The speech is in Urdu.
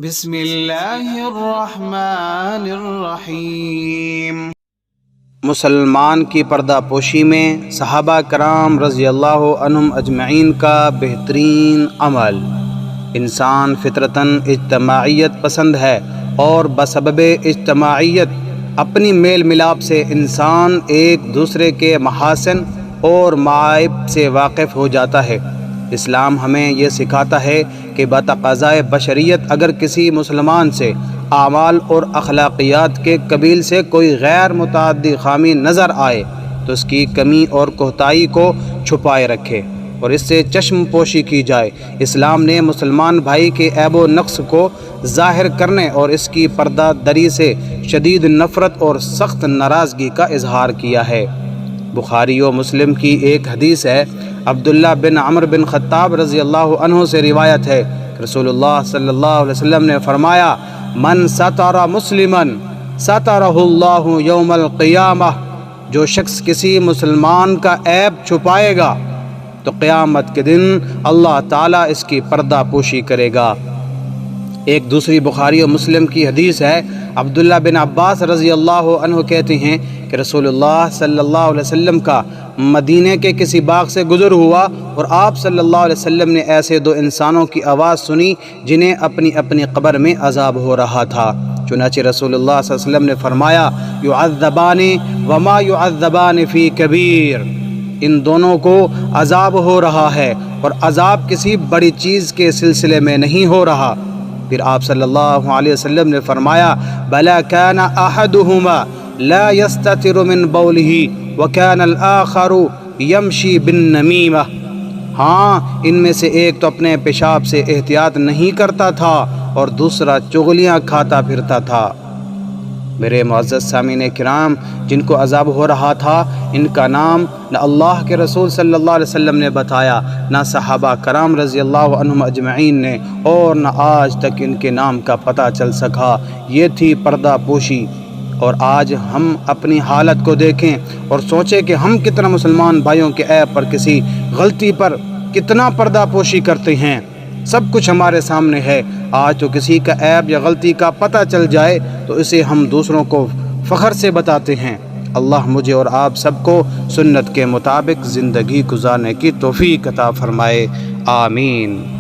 بسم اللہ الرحمن الرحیم۔ مسلمان کی پردہ پوشی میں صحابہ کرام رضی اللہ عنہم اجمعین کا بہترین عمل۔ انسان فطرتاً اجتماعیت پسند ہے اور بسبب اجتماعیت اپنی میل ملاپ سے انسان ایک دوسرے کے محاسن اور معائب سے واقف ہو جاتا ہے۔ اسلام ہمیں یہ سکھاتا ہے کہ بتقاضائے بشریت اگر کسی مسلمان سے اعمال اور اخلاقیات کے قبیل سے کوئی غیر متعدی خامی نظر آئے تو اس کی کمی اور کوتاہی کو چھپائے رکھے اور اس سے چشم پوشی کی جائے۔ اسلام نے مسلمان بھائی کے عیب و نقص کو ظاہر کرنے اور اس کی پردہ دری سے شدید نفرت اور سخت ناراضگی کا اظہار کیا ہے۔ بخاری و مسلم کی ایک حدیث ہے، عبداللہ بن عمر بن خطاب رضی اللہ عنہ سے روایت ہے، رسول اللہ صلی اللہ علیہ وسلم نے فرمایا، من ستر مسلمن سترہ اللہ یوم القیامہ، جو شخص کسی مسلمان کا عیب چھپائے گا تو قیامت کے دن اللہ تعالیٰ اس کی پردہ پوشی کرے گا۔ ایک دوسری بخاری و مسلم کی حدیث ہے، عبداللہ بن عباس رضی اللہ عنہ کہتے ہیں کہ رسول اللہ صلی اللہ علیہ وسلم کا مدینے کے کسی باغ سے گزر ہوا اور آپ صلی اللہ علیہ وسلم نے ایسے دو انسانوں کی آواز سنی جنہیں اپنی اپنی قبر میں عذاب ہو رہا تھا۔ چنانچہ رسول اللہ صلی اللہ علیہ وسلم نے فرمایا، یعذبان وما یعذبان فی کبیر، ان دونوں کو عذاب ہو رہا ہے اور عذاب کسی بڑی چیز کے سلسلے میں نہیں ہو رہا۔ پھر آپ صلی اللہ علیہ وسلم نے فرمایا، بلا کان احدہما لا یستتر من بولہ وکان الآخر یمشی بالنمیمہ، ہاں ان میں سے ایک تو اپنے پیشاب سے احتیاط نہیں کرتا تھا اور دوسرا چغلیاں کھاتا پھرتا تھا۔ میرے معزز سامعین کرام، جن کو عذاب ہو رہا تھا ان کا نام نہ اللہ کے رسول صلی اللہ علیہ وسلم نے بتایا، نہ صحابہ کرام رضی اللہ عنہم اجمعین نے، اور نہ آج تک ان کے نام کا پتہ چل سکا۔ یہ تھی پردہ پوشی۔ اور آج ہم اپنی حالت کو دیکھیں اور سوچیں کہ ہم کتنا مسلمان بھائیوں کے عیب پر، کسی غلطی پر کتنا پردہ پوشی کرتے ہیں۔ سب کچھ ہمارے سامنے ہے۔ آج تو کسی کا عیب یا غلطی کا پتہ چل جائے تو اسے ہم دوسروں کو فخر سے بتاتے ہیں۔ اللہ مجھے اور آپ سب کو سنت کے مطابق زندگی گزارنے کی توفیق عطا فرمائے، آمین۔